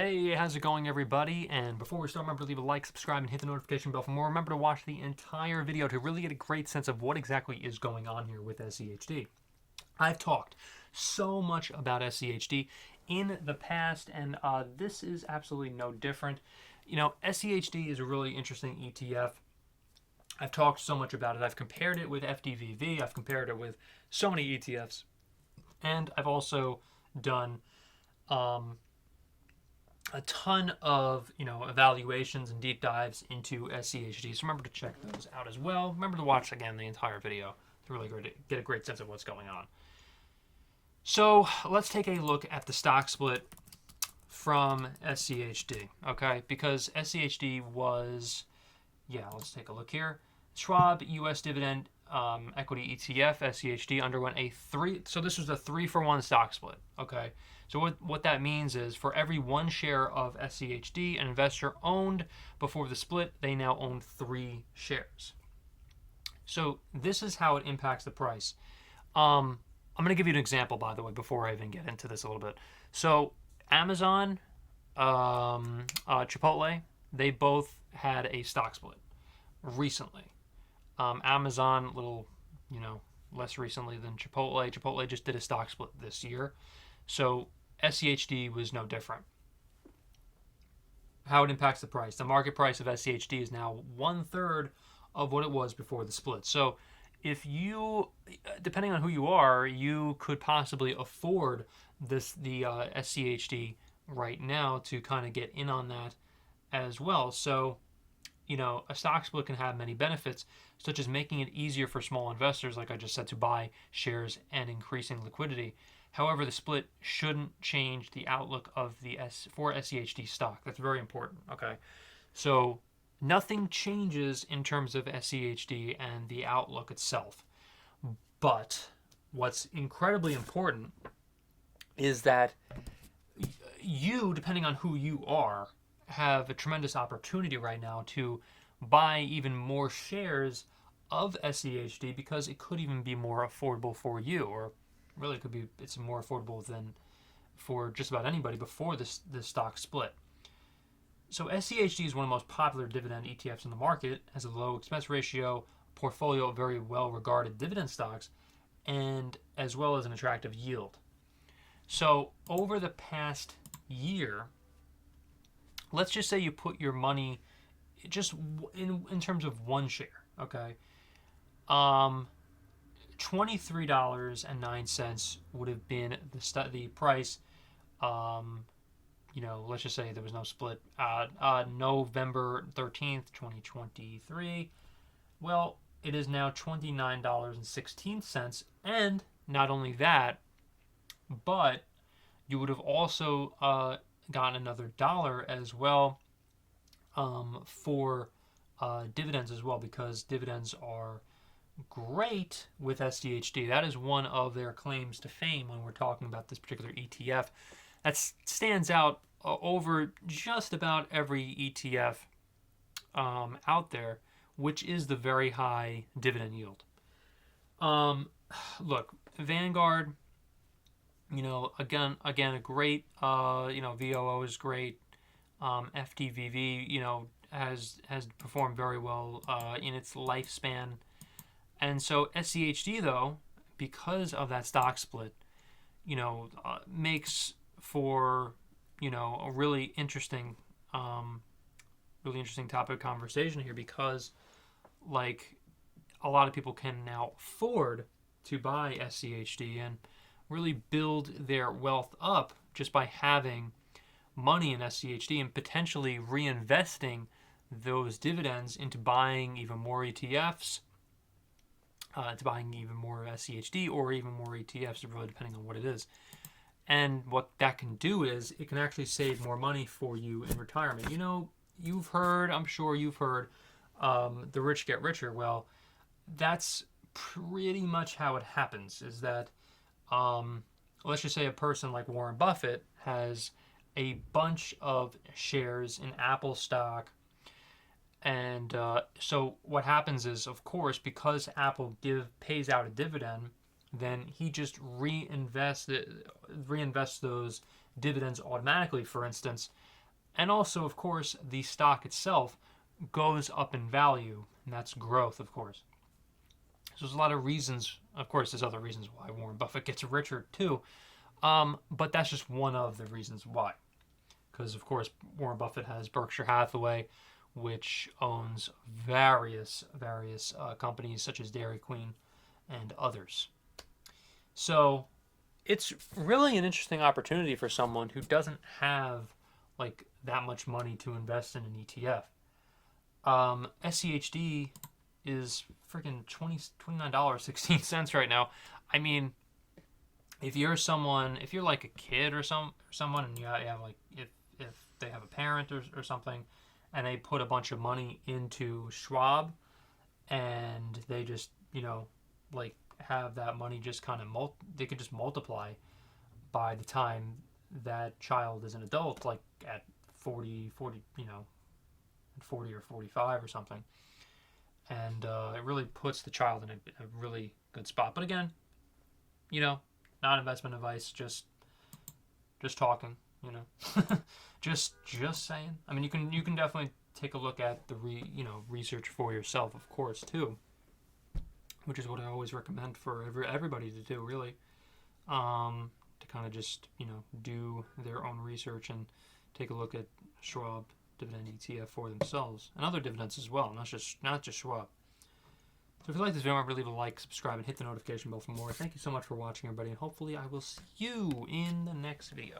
Hey, how's it going, everybody? And before we start, remember to leave a like, subscribe, and hit the notification bell for more. Remember to watch the entire video to really get a great sense of what exactly is going on here with SCHD. I've talked so much about SCHD in the past, and this is absolutely no different. You know, SCHD is a really interesting ETF. I've talked so much about it. I've compared it with FDVV. I've compared it with so many ETFs. And I've also done a ton of evaluations and deep dives into SCHD. So remember to check those out as well. Remember to watch again the entire video to really get a great sense of what's going on. So let's take a look at the stock split from SCHD, okay? Because SCHD was, let's take a look here. Schwab U.S. Dividend Equity ETF, SCHD, underwent so this was a 3-for-1 stock split, okay? So what that means is for every one share of SCHD an investor owned before the split, they now own 3 shares. So this is how it impacts the price. I'm going to give you an example, by the way, before I even get into this a little bit. So Amazon, Chipotle, they both had a stock split recently. Amazon, a little, less recently than Chipotle. Chipotle just did a stock split this year. So SCHD was no different. How it impacts the price. The market price of SCHD is now 1/3 of what it was before the split. So if you, depending on who you are, you could possibly afford the SCHD right now to kind of get in on that as well. So, a stock split can have many benefits, such as making it easier for small investors, like I just said, to buy shares and increasing liquidity. However, the split shouldn't change the outlook of for SCHD stock. That's very important, okay? So nothing changes in terms of SCHD and the outlook itself. But what's incredibly important is that you, depending on who you are, have a tremendous opportunity right now to buy even more shares of SCHD because it could even be more affordable for you, or really it's more affordable than for just about anybody before this stock split. So SCHD is one of the most popular dividend ETFs in the market, has a low expense ratio, portfolio of very well regarded dividend stocks, and as well as an attractive yield. So over the past year, let's just say you put your money just in terms of one share, okay? $23.09 would have been the price. Let's just say there was no split. November 13th, 2023. Well, it is now $29.16, and not only that, but you would have also gotten another $1 as well for dividends as well, because dividends are great with SCHD. That is one of their claims to fame when we're talking about this particular ETF. That stands out over just about every ETF out there, which is the very high dividend yield. Look, Vanguard, again a great, VOO is great. FDVV, has performed very well in its lifespan. And so SCHD, though, because of that stock split, makes for, a really interesting topic of conversation here, because, like, a lot of people can now afford to buy SCHD and really build their wealth up just by having money in SCHD and potentially reinvesting those dividends into buying even more ETFs, to buying even more SCHD or even more ETFs, really depending on what it is. And what that can do is it can actually save more money for you in retirement. I'm sure you've heard the rich get richer. Well, that's pretty much how it happens, is that let's just say a person like Warren Buffett has a bunch of shares in Apple stock. And so what happens is, of course, because Apple pays out a dividend, then he just reinvests those dividends automatically. For instance, And also, of course, the stock itself goes up in value, and that's growth, of course. So there's a lot of reasons. Of course, there's other reasons why Warren Buffett gets richer too, but that's just one of the reasons why. Because, of course, Warren Buffett has Berkshire Hathaway, which owns various companies such as Dairy Queen and others. So it's really an interesting opportunity for someone who doesn't have like that much money to invest in an ETF. SCHD is freaking $29.16 right now. I mean, if you're like a kid or someone, and you have like if they have a parent or something, and they put a bunch of money into Schwab, and they just like have that money just kind of they could just multiply by the time that child is an adult, like at 40 at 40 or 45 or something. And it really puts the child in a really good spot. But again, not investment advice, just talking, just saying. I mean, you can definitely take a look at the research for yourself, of course, too, which is what I always recommend for everybody to do, really, to kind of just do their own research and take a look at Schwab dividend ETF for themselves and other dividends as well, not just Schwab. So if you like this video, remember to leave a like, subscribe, and hit the notification bell for more. Thank you so much for watching, everybody, and hopefully I will see you in the next video.